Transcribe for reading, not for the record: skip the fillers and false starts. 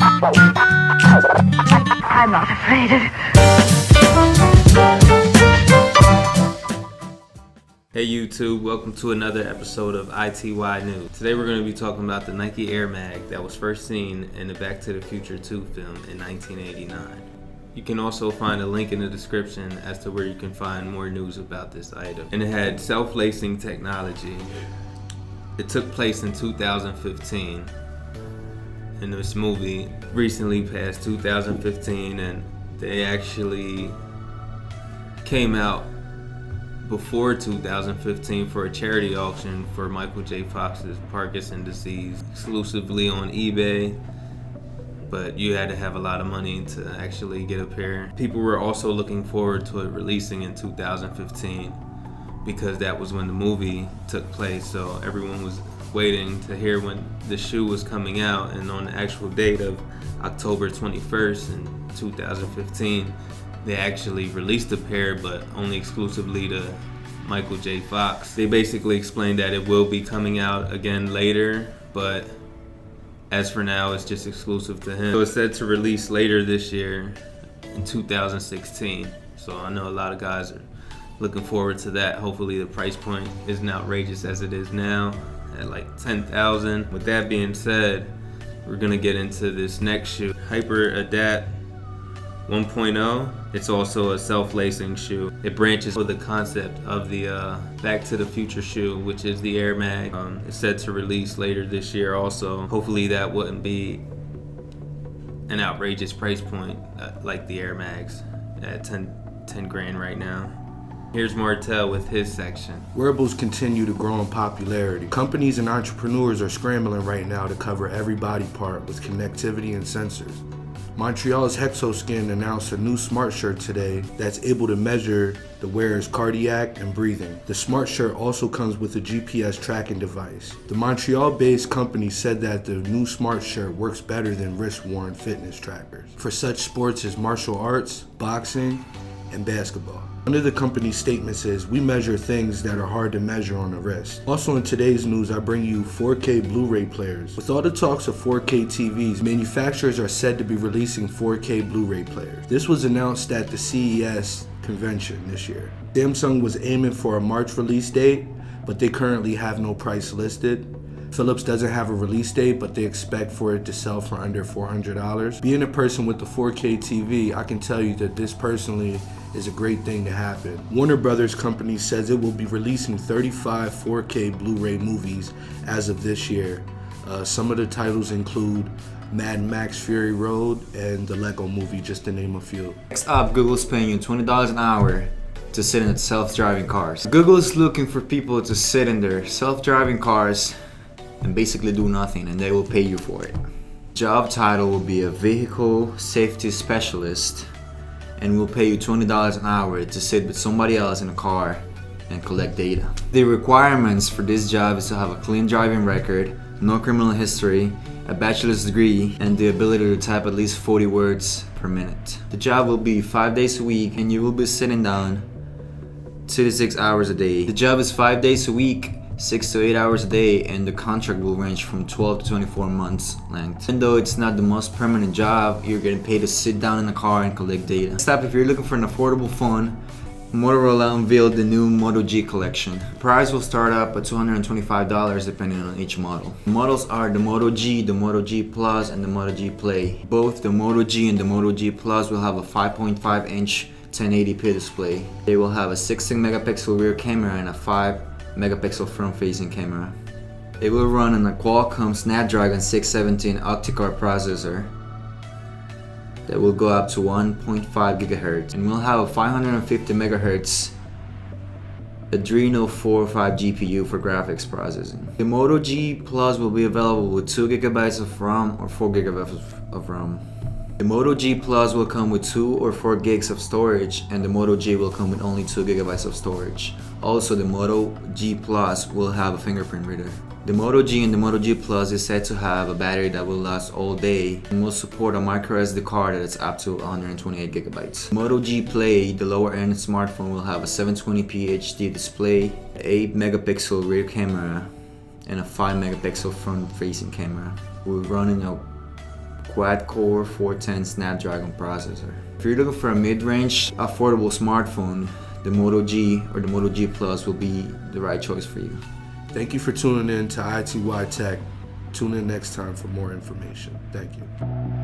I'm not afraid of... Hey YouTube, welcome to another episode of iT-Y News. Today we're going to be talking about the Nike Air Mag that was first seen in the Back to the Future 2 film in 1989. You can also find a link in the description as to where you can find more news about this item. And it had self-lacing technology. It took place in 2015. And this movie recently passed 2015, and they actually came out before 2015 for a charity auction for Michael J. Fox's Parkinson's disease exclusively on eBay, but you had to have a lot of money to actually get a pair. People were also looking forward to it releasing in 2015 because that was when the movie took place, so everyone was waiting to hear when the shoe was coming out. And on the actual date of October 21st in 2015, they actually released a pair, but only exclusively to Michael J. Fox. They basically explained that it will be coming out again later, but as for now, it's just exclusive to him. So it's set to release later this year in 2016. So I know a lot of guys are looking forward to that. Hopefully the price point isn't outrageous as it is now at like $10,000. With that being said, we're gonna get into this next shoe, Hyper Adapt 1.0. It's also a self-lacing shoe. It branches for the concept of the Back to the Future shoe, which is the Air Mag. It's set to release later this year also. Hopefully that wouldn't be an outrageous price point like the Air Mags at 10 grand right now. Here's Martel with his section. Wearables continue to grow in popularity. Companies and entrepreneurs are scrambling right now to cover every body part with connectivity and sensors. Montreal's Hexoskin announced a new smart shirt today that's able to measure the wearer's cardiac and breathing. The smart shirt also comes with a GPS tracking device. The Montreal-based company said that the new smart shirt works better than wrist-worn fitness trackers for such sports as martial arts, boxing, and basketball. Under the company's statement says, "We measure things that are hard to measure on the wrist." Also in today's news, I bring you 4K Blu-ray players. With all the talks of 4K TVs, manufacturers are said to be releasing 4K Blu-ray players. This was announced at the CES convention this year. Samsung was aiming for a March release date, but they currently have no price listed. Philips doesn't have a release date, but they expect for it to sell for under $400. Being a person with the 4K TV, I can tell you that this personally is a great thing to happen. Warner Brothers company says it will be releasing 35 4K Blu-ray movies as of this year. Some of the titles include Mad Max Fury Road and the Lego Movie, just to name a few. Next up, Google's paying you $20 an hour to sit in its self-driving cars. Google is looking for people to sit in their self-driving cars and basically do nothing, and they will pay you for it. Job title will be a vehicle safety specialist, and will pay you $20 an hour to sit with somebody else in a car and collect data. The requirements for this job is to have a clean driving record, no criminal history, a bachelor's degree, and the ability to type at least 40 words per minute. The job will be 5 days a week, and you will be sitting down 2 to 6 hours a day. The job is 5 days a week, 6 to 8 hours a day, and the contract will range from 12 to 24 months length. Even though it's not the most permanent job, you're getting paid to sit down in the car and collect data. Next up, if you're looking for an affordable phone, Motorola unveiled the new Moto G collection. The price will start up at $225 depending on each model. The models are the Moto G, the Moto G Plus, and the Moto G Play. Both the Moto G and the Moto G Plus will have a 5.5-inch 1080p display. They will have a 16 megapixel rear camera and a 5 megapixel front-facing camera. It will run on a Qualcomm Snapdragon 617 octa-core processor that will go up to 1.5 gigahertz and will have a 550 megahertz Adreno 405 GPU for graphics processing. The Moto G Plus will be available with 2 gigabytes of RAM or 4 gigabytes of RAM. The Moto G Plus will come with 2 or 4 gigs of storage, and the Moto G will come with only 2 gigabytes of storage. Also, the Moto G Plus will have a fingerprint reader. The Moto G and the Moto G Plus is said to have a battery that will last all day and will support a micro SD card that is up to 128 gigabytes. Moto G Play, the lower end smartphone, will have a 720p HD display, 8 megapixel rear camera, and a 5 megapixel front facing camera. Will run in a quad-core 410 Snapdragon processor. If you're looking for a mid-range, affordable smartphone, the Moto G or the Moto G Plus will be the right choice for you. Thank you for tuning in to iT-Y Tech. Tune in next time for more information. Thank you.